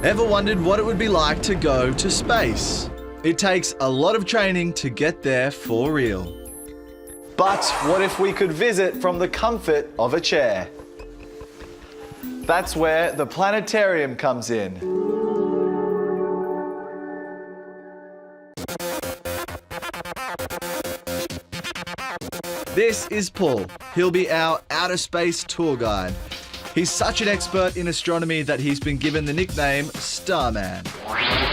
Ever wondered what it would be like to go to space? It takes a lot of training to get there for real. But what if we could visit from the comfort of a chair? That's where the planetarium comes in. This is Paul. He'll be our outer space tour guide. He's such an expert in astronomy that he's been given the nickname Starman.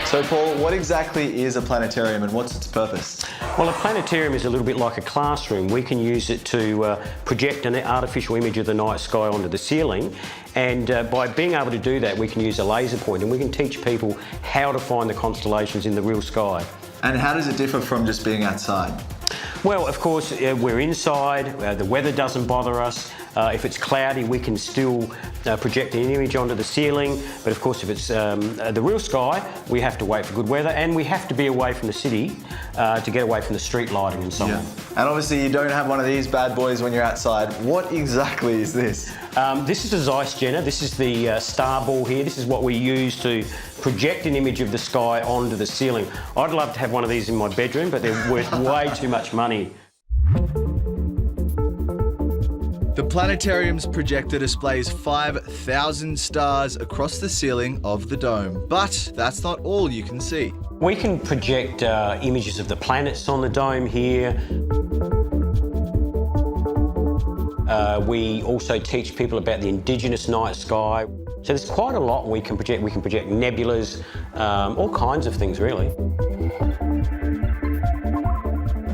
So Paul, what exactly is a planetarium and what's its purpose? Well, a planetarium is a little bit like a classroom. We can use it to project an artificial image of the night sky onto the ceiling, and by being able to do that we can use a laser pointer and we can teach people how to find the constellations in the real sky. And how does it differ from just being outside? Well, of course, we're inside, the weather doesn't bother us. If it's cloudy, we can still project an image onto the ceiling. But of course, if it's the real sky, we have to wait for good weather and we have to be away from the city to get away from the street lighting and so on. And obviously you don't have one of these bad boys when you're outside. What exactly is this? This is a Zeiss Jenner. This is the star ball here. This is what we use to project an image of the sky onto the ceiling. I'd love to have one of these in my bedroom, but they're worth way too much money. The planetarium's projector displays 5,000 stars across the ceiling of the dome. But that's not all you can see. We can project images of the planets on the dome here. We also teach people about the indigenous night sky. So there's quite a lot we can project. We can project nebulas, all kinds of things really.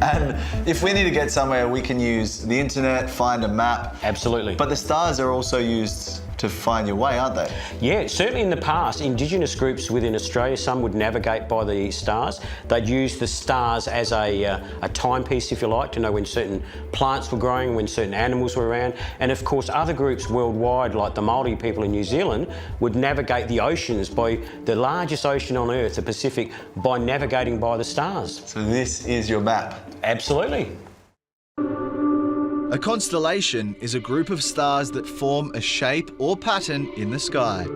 And if we need to get somewhere, we can use the internet, find a map. Absolutely. But the stars are also used to find your way, aren't they? Yeah, certainly in the past, Indigenous groups within Australia, some would navigate by the stars. They'd use the stars as a timepiece, if you like, to know when certain plants were growing, when certain animals were around. And of course, other groups worldwide, like the Māori people in New Zealand, would navigate the oceans by the largest ocean on Earth, the Pacific, by navigating by the stars. So this is your map? Absolutely. A constellation is a group of stars that form a shape or pattern in the sky.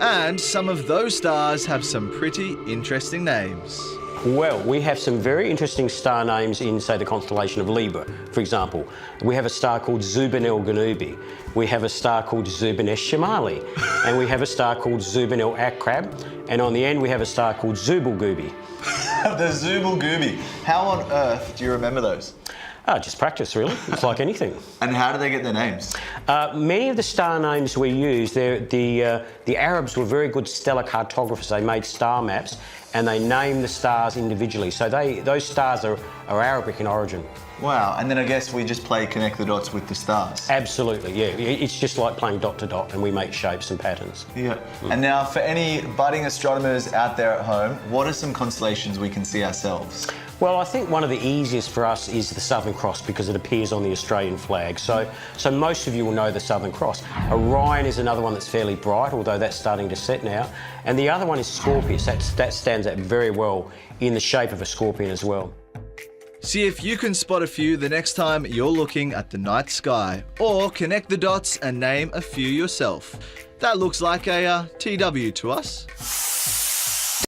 And some of those stars have some pretty interesting names. Well, we have some very interesting star names in, say, the constellation of Libra, for example. We have a star called Zubin el-Ganubi. We have a star called Zubin esh-Shamali. And we have a star called Zubin el-Akrab. And on the end, we have a star called Zubul-Gubi. The Zubul-Gubi. How on earth do you remember those? Just practice, really. It's like anything. And how do they get their names? Many of the star names we use, the Arabs were very good stellar cartographers. They made star maps and they named the stars individually. So those stars are Arabic in origin. Wow, and then I guess we just play connect the dots with the stars. Absolutely, yeah. It's just like playing dot to dot and we make shapes and patterns. Yeah. And now for any budding astronomers out there at home, what are some constellations we can see ourselves? Well, I think one of the easiest for us is the Southern Cross because it appears on the Australian flag. So most of you will know the Southern Cross. Orion is another one that's fairly bright, although that's starting to set now. And the other one is Scorpius. That stands out very well in the shape of a scorpion as well. See if you can spot a few the next time you're looking at the night sky, or connect the dots and name a few yourself. That looks like a TW to us.